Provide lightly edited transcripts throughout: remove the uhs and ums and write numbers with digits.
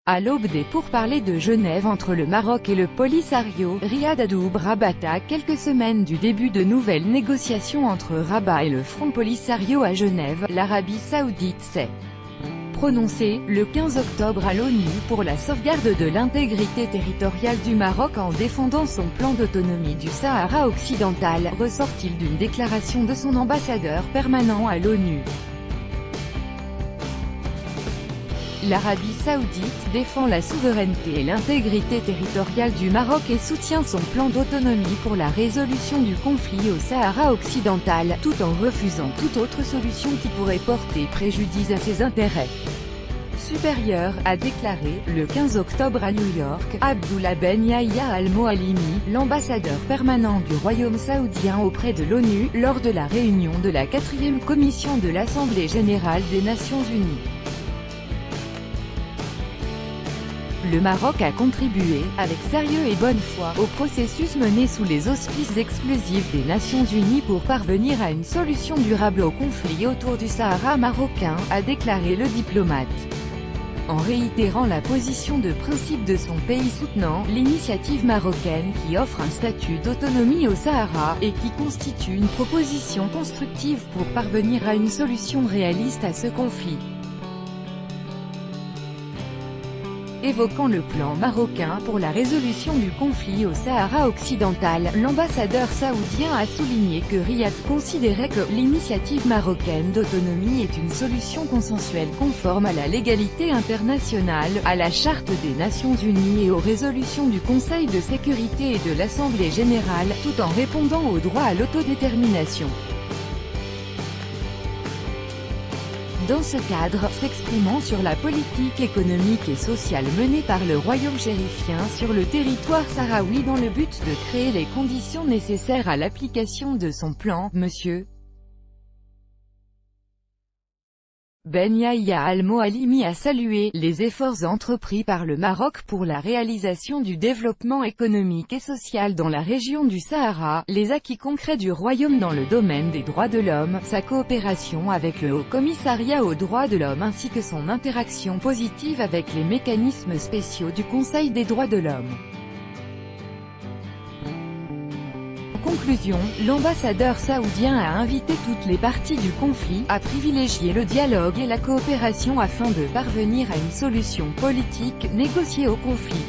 À l'aube des pourparlers de Genève entre le Maroc et le Polisario, Riyad adoube Rabat. À quelques semaines du début de nouvelles négociations entre Rabat et le Front Polisario à Genève, l'Arabie Saoudite s'est prononcée, le 15 octobre à l'ONU, pour la sauvegarde de l'intégrité territoriale du Maroc en défendant son plan d'autonomie du Sahara occidental, ressort-il d'une déclaration de son ambassadeur permanent à l'ONU. L'Arabie Saoudite défend la souveraineté et l'intégrité territoriale du Maroc et soutient son plan d'autonomie pour la résolution du conflit au Sahara occidental, tout en refusant toute autre solution qui pourrait porter préjudice à ses intérêts supérieurs, a déclaré, le 15 octobre à New York, Abdullah Ben Yahya Al-Moalimi, l'ambassadeur permanent du Royaume saoudien auprès de l'ONU, lors de la réunion de la 4e commission de l'Assemblée générale des Nations unies. Le Maroc a contribué, avec sérieux et bonne foi, au processus mené sous les auspices exclusifs des Nations Unies pour parvenir à une solution durable au conflit autour du Sahara marocain, a déclaré le diplomate. En réitérant la position de principe de son pays soutenant l'initiative marocaine qui offre un statut d'autonomie au Sahara, et qui constitue une proposition constructive pour parvenir à une solution réaliste à ce conflit. Évoquant le plan marocain pour la résolution du conflit au Sahara occidental, l'ambassadeur saoudien a souligné que Riyad considérait que l'initiative marocaine d'autonomie est une solution consensuelle conforme à la légalité internationale, à la Charte des Nations Unies et aux résolutions du Conseil de sécurité et de l'Assemblée générale, tout en répondant au droit à l'autodétermination. Dans ce cadre, s'exprimant sur la politique économique et sociale menée par le royaume chérifien sur le territoire sahraoui dans le but de créer les conditions nécessaires à l'application de son plan, M. Ben Yahya Al-Moalimi a salué les efforts entrepris par le Maroc pour la réalisation du développement économique et social dans la région du Sahara, les acquis concrets du Royaume dans le domaine des droits de l'homme, sa coopération avec le Haut-Commissariat aux droits de l'homme ainsi que son interaction positive avec les mécanismes spéciaux du Conseil des droits de l'homme. En conclusion, l'ambassadeur saoudien a invité toutes les parties du conflit à privilégier le dialogue et la coopération afin de parvenir à une solution politique négociée au conflit.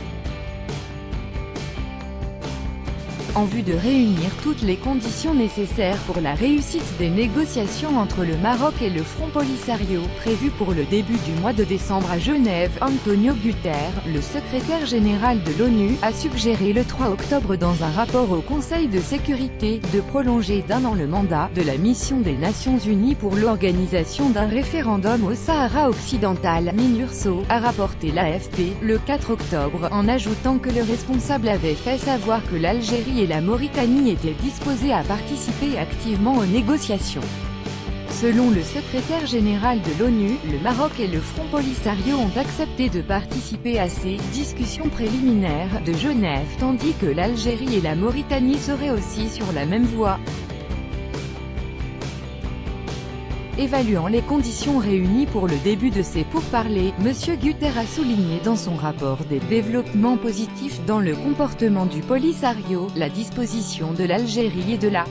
En vue de réunir toutes les conditions nécessaires pour la réussite des négociations entre le Maroc et le Front Polisario, prévues pour le début du mois de décembre à Genève, Antonio Guterres, le secrétaire général de l'ONU, a suggéré le 3 octobre dans un rapport au Conseil de sécurité, de prolonger d'1 an le mandat de la mission des Nations Unies pour l'organisation d'un référendum au Sahara occidental, MINURSO, a rapporté l'AFP, le 4 octobre, en ajoutant que le responsable avait fait savoir que l'Algérie et la Mauritanie étaient disposés à participer activement aux négociations. Selon le secrétaire général de l'ONU, le Maroc et le Front Polisario ont accepté de participer à ces discussions préliminaires de Genève tandis que l'Algérie et la Mauritanie seraient aussi sur la même voie. Évaluant les conditions réunies pour le début de ces pourparlers, M. Guterres a souligné dans son rapport des développements positifs dans le comportement du Polisario, la disposition de l'Algérie et de la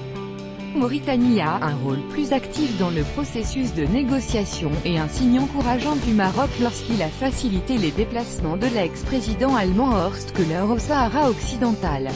Mauritanie à un rôle plus actif dans le processus de négociation, et un signe encourageant du Maroc lorsqu'il a facilité les déplacements de l'ex-président allemand Horst Köhler au Sahara occidental.